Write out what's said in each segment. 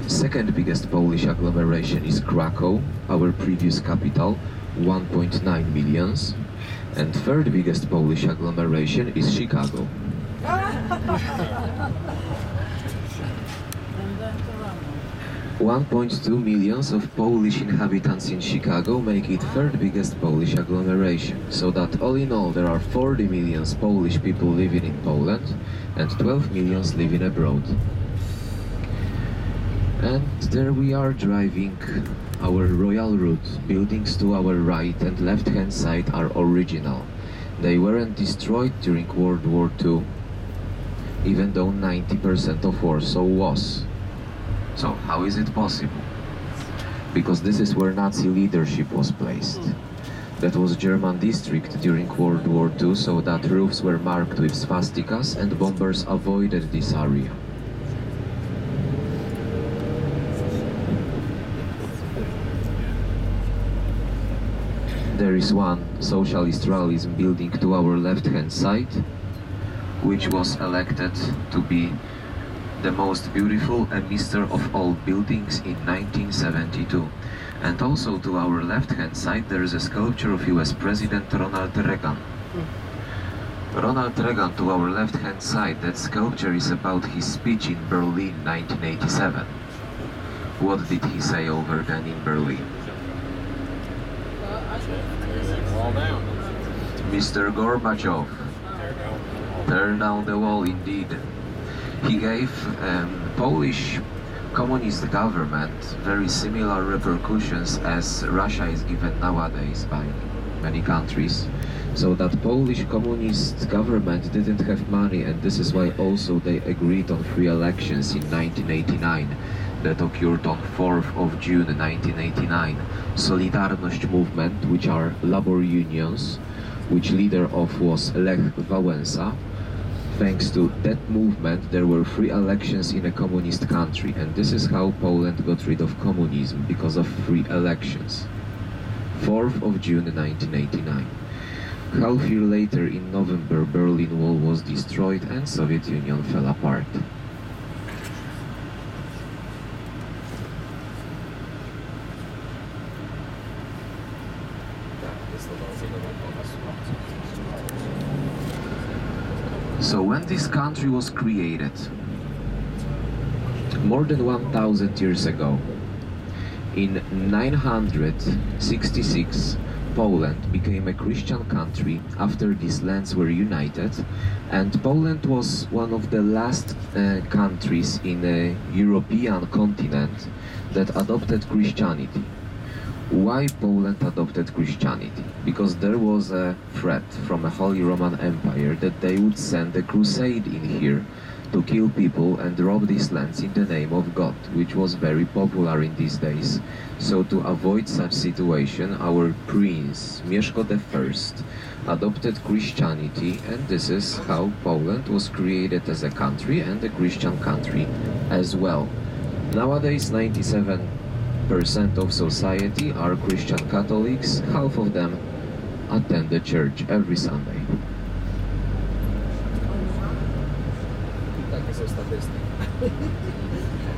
Second biggest Polish agglomeration is Krakow, our previous capital, 1.9 millions. And third biggest Polish agglomeration is Chicago. 1.2 millions of Polish inhabitants in Chicago make it third biggest Polish agglomeration, so that all in all there are 40 million Polish people living in Poland and 12 millions living abroad. And there we are driving our royal route. Buildings to our right and left hand side are original. They weren't destroyed during World War II, even though 90% of Warsaw was. So how is it possible? Because this is where Nazi leadership was placed. That was German district during World War II, so that roofs were marked with swastikas and bombers avoided this area. There is one socialist realism building to our left-hand side, which was elected to be the most beautiful and mister of all buildings in 1972. And also to our left-hand side there is a sculpture of US President Ronald Reagan. Ronald Reagan to our left-hand side, that sculpture is about his speech in Berlin 1987. What did he say over then in Berlin? Mr. Gorbachev, tear down the wall indeed. He gave Polish communist government very similar repercussions as Russia is given nowadays by many countries. So that Polish communist government didn't have money, and this is why also they agreed on free elections in 1989 that occurred on 4th of June 1989. Solidarność movement, which are labor unions, which leader of was Lech Wałęsa. Thanks to that movement, there were free elections in a communist country, and this is how Poland got rid of communism, because of free elections. 4th of June 1989. Half year later, in November, Berlin Wall was destroyed and Soviet Union fell apart. So when this country was created, more than 1000 years ago, in 966, Poland became a Christian country after these lands were united, and Poland was one of the last countries in the European continent that adopted Christianity. Why Poland adopted Christianity? Because there was a threat from the Holy Roman Empire that they would send a crusade in here to kill people and rob these lands in the name of God, which was very popular in these days. So to avoid such situation, our prince, Mieszko I, adopted Christianity, and this is how Poland was created as a country and a Christian country as well. Nowadays, 97% of society are Christian Catholics, half of them attend the church every Sunday.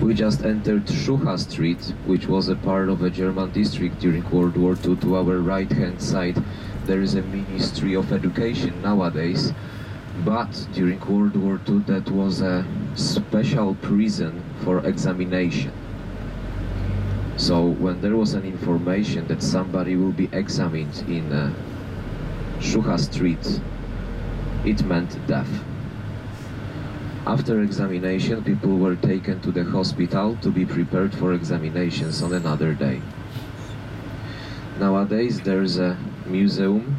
We just entered Schucha Street, which was a part of a German district during World War II. To our right-hand side, there is a Ministry of Education nowadays, but during World War II that was a special prison for examination. So when there was an information that somebody will be examined in Schucha Street, it meant death. After examination, people were taken to the hospital to be prepared for examinations on another day. Nowadays there's a museum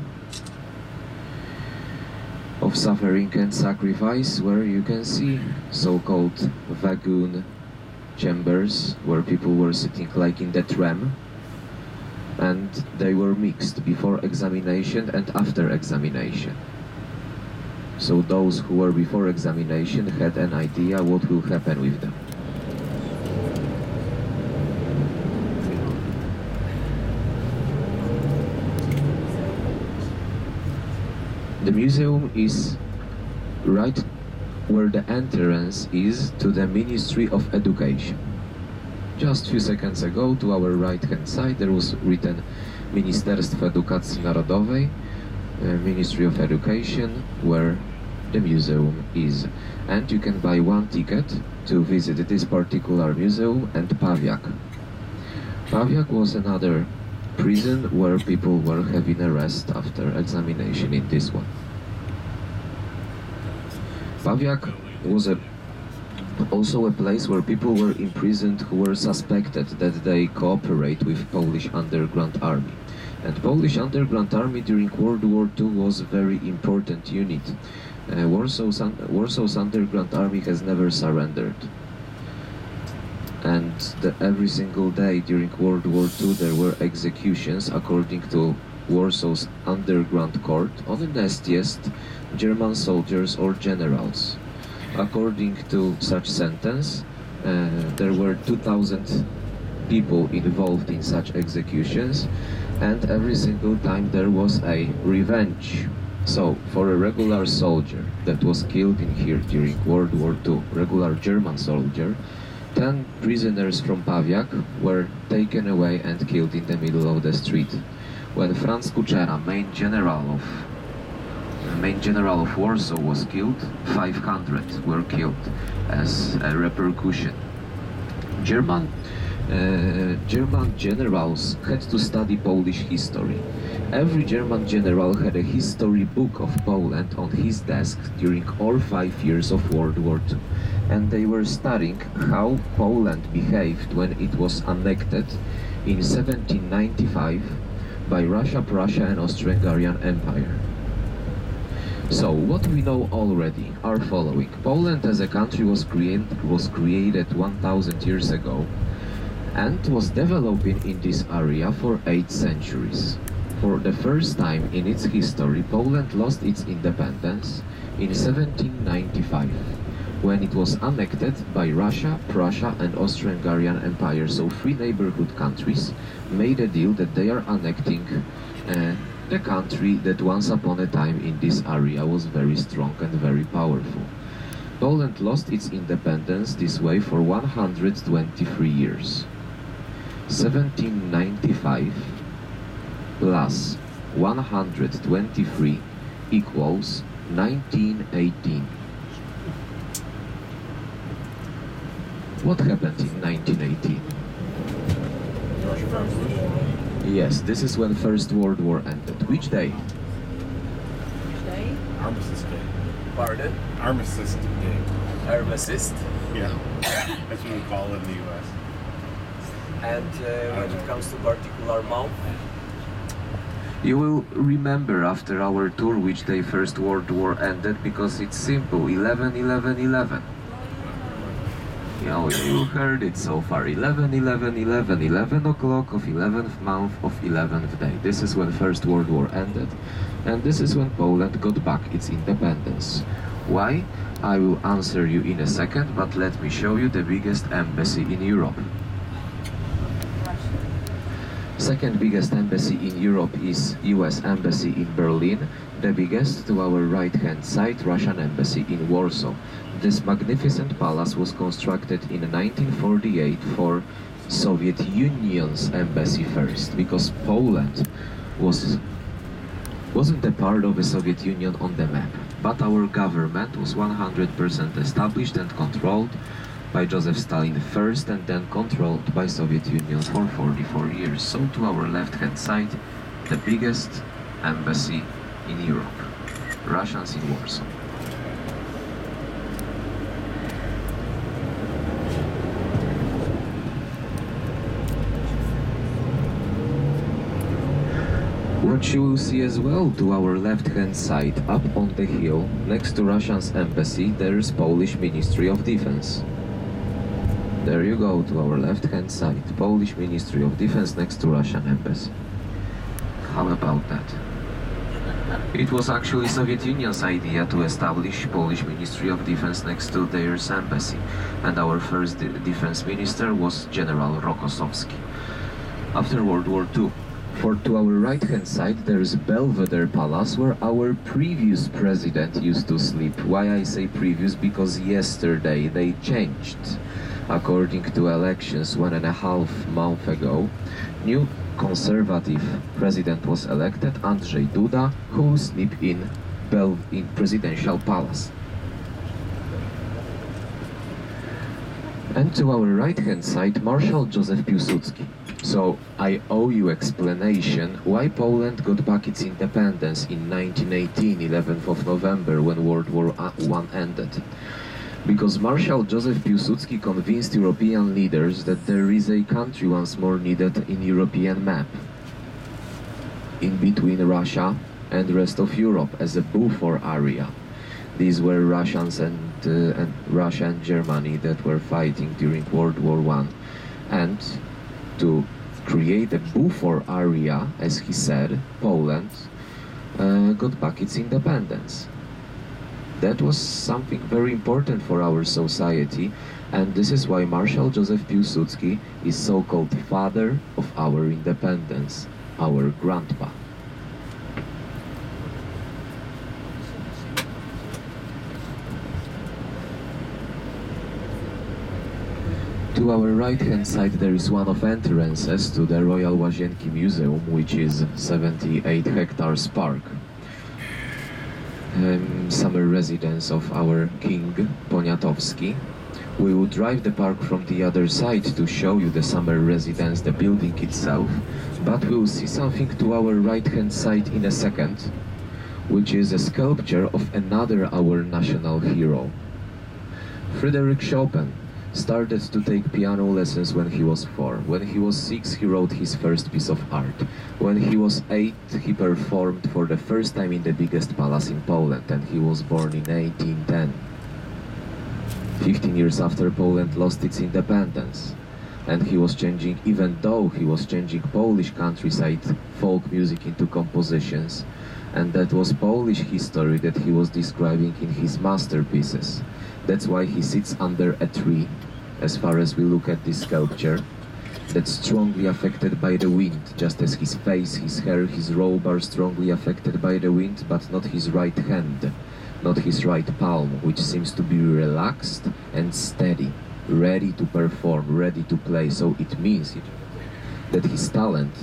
of suffering and sacrifice where you can see so-called vacuum chambers where people were sitting like in the tram, and they were mixed before examination and after examination. So those who were before examination had an idea what will happen with them. The museum is right where the entrance is to the Ministry of Education. Just few seconds ago, to our right-hand side, there was written Ministerstwo Edukacji Narodowej, Ministry of Education, where the museum is. And you can buy one ticket to visit this particular museum and Pawiak. Pawiak was another prison where people were having arrest after examination in this one. Pawiak was also a place where people were imprisoned who were suspected that they cooperate with Polish underground army. And Polish underground army during World War II was a very important unit. Warsaw's underground army has never surrendered. And every single day during World War II there were executions according to Warsaw's underground court on the nastiest German soldiers or generals. According to such sentence, there were 2,000 people involved in such executions, and every single time there was a revenge. So, for a regular soldier that was killed in here during World War II, regular German soldier, 10 prisoners from Pawiak were taken away and killed in the middle of the street. When Franz Kuchera, main general of Warsaw, was killed, 500 were killed as a repercussion. German generals had to study Polish history. Every German general had a history book of Poland on his desk during all 5 years of World War II. And they were studying how Poland behaved when it was annexed in 1795 by Russia, Prussia and Austro-Hungarian Empire. So, what we know already are following. Poland as a country was created 1000 years ago and was developing in this area for 8 centuries. For the first time in its history, Poland lost its independence in 1795, when it was annexed by Russia, Prussia and Austro-Hungarian Empire. So 3 neighborhood countries made a deal that they are annexing the country that once upon a time in this area was very strong and very powerful. Poland lost its independence this way for 123 years. 1795 plus 123 equals 1918. What happened in 1918? Yes, this is when First World War ended. Which day? Which day? Armistice Day. Pardon? Armistice Day. Armistice? Yeah. That's what we call it in the U.S. And when it comes to particular month? You will remember after our tour which day First World War ended, because it's simple, 11-11-11. You know, you heard it so far, 11-11-11, 11 o'clock of 11th month of 11th day. This is when First World War ended, and this is when Poland got back its independence. Why? I will answer you in a second, but let me show you the biggest embassy in Europe. Second biggest embassy in Europe is US Embassy in Berlin. The biggest, to our right hand side, Russian Embassy in Warsaw. This magnificent palace was constructed in 1948 for Soviet Union's embassy first, because Poland wasn't a part of the Soviet Union on the map. But our government was 100% established and controlled by Joseph Stalin first, and then controlled by Soviet Union for 44 years. So to our left-hand side, the biggest embassy in Europe, Russians in Warsaw. What you will see as well to our left-hand side, up on the hill, next to Russian's embassy, there is Polish Ministry of Defense. There you go, to our left-hand side, Polish Ministry of Defense next to Russian Embassy. How about that? It was actually Soviet Union's idea to establish Polish Ministry of Defense next to their embassy, and our first defense minister was General Rokossowski. After World War II, to our right-hand side, there is Belvedere Palace, where our previous president used to sleep. Why I say previous? Because yesterday they changed. According to elections 1.5 months ago, new conservative president was elected, Andrzej Duda, who sleep in presidential palace. And to our right-hand side, Marshal Józef Piłsudski. So I owe you explanation why Poland got back its independence in 1918, 11th of November, when World War I ended. Because Marshal Józef Piłsudski convinced European leaders that there is a country once more needed in European map, in between Russia and the rest of Europe, as a buffer area. These were Russians and Russia and Germany that were fighting during World War I, and to create a buffer area, as he said, Poland got back its independence. That was something very important for our society, and this is why Marshal Józef Piłsudski is so-called father of our independence, our grandpa. To our right-hand side there is one of entrances to the Royal Łazienki Museum, which is 78 hectares park. Summer residence of our King Poniatowski. We will drive the park from the other side to show you the summer residence, the building itself, but we will see something to our right-hand side in a second, which is a sculpture of another our national hero. Frederic Chopin started to take piano lessons when he was 4. When he was 6, he wrote his first piece of art. When he was 8, he performed for the first time in the biggest palace in Poland, and he was born in 1810. 15 years after Poland lost its independence. And he was changing, even though he was changing Polish countryside folk music into compositions. And that was Polish history that he was describing in his masterpieces. That's why he sits under a tree, as far as we look at this sculpture, that's strongly affected by the wind, just as his face, his hair, his robe are strongly affected by the wind, but not his right hand, not his right palm, which seems to be relaxed and steady, ready to perform, ready to play. So it means that his talent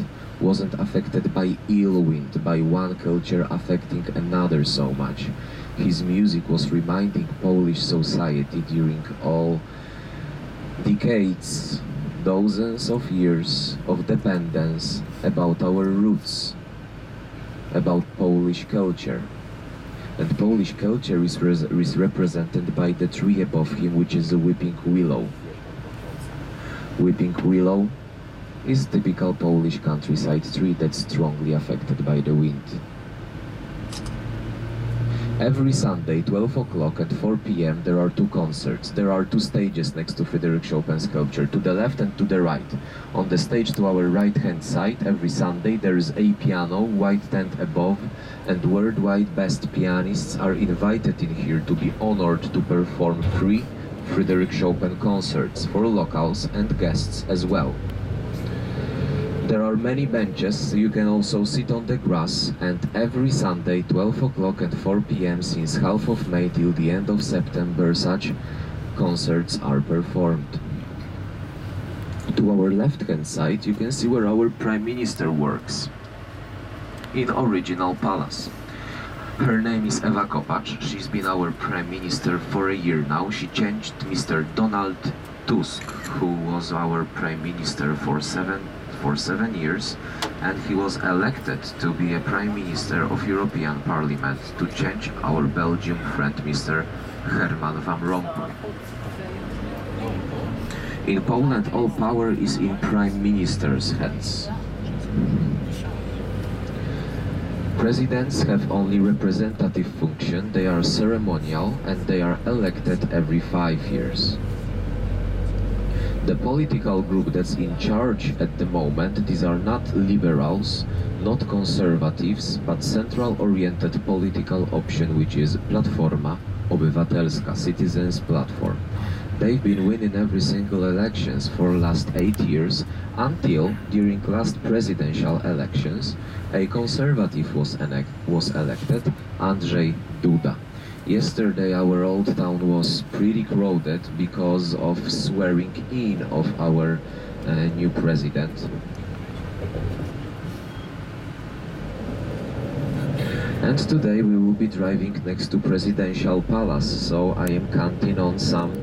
wasn't affected by ill wind, by one culture affecting another so much. His music was reminding Polish society during all decades, dozens of years of dependence, about our roots, about Polish culture. And Polish culture is represented by the tree above him, which is a weeping willow. Weeping willow is typical Polish countryside tree that's strongly affected by the wind. Every Sunday, 12 o'clock and 4 p.m. there are 2 concerts. There are 2 stages next to Frederic Chopin's sculpture, to the left and to the right. On the stage to our right-hand side, every Sunday, there is a piano, white tent above, and worldwide best pianists are invited in here to be honored to perform free Frederic Chopin concerts for locals and guests as well. There are many benches, you can also sit on the grass, and every Sunday, 12 o'clock and 4 p.m. since half of May till the end of September, such concerts are performed. To our left-hand side, you can see where our Prime Minister works, in original palace. Her name is Ewa Kopacz. She's been our Prime Minister for a year now. She changed Mr. Donald Tusk, who was our Prime Minister for seven years, and he was elected to be a Prime Minister of European Parliament to change our Belgian friend Mr. Herman Van Rompuy. In Poland, all power is in Prime Minister's hands. Presidents have only representative function, they are ceremonial, and they are elected every 5 years. The political group that's in charge at the moment, these are not liberals, not conservatives, but central-oriented political option, which is Platforma Obywatelska, Citizens Platform. They've been winning every single elections for last 8 years, until during last presidential elections, a conservative was elected, Andrzej Duda. Yesterday our old town was pretty crowded because of swearing in of our new president. And today we will be driving next to Presidential Palace, so I am counting on some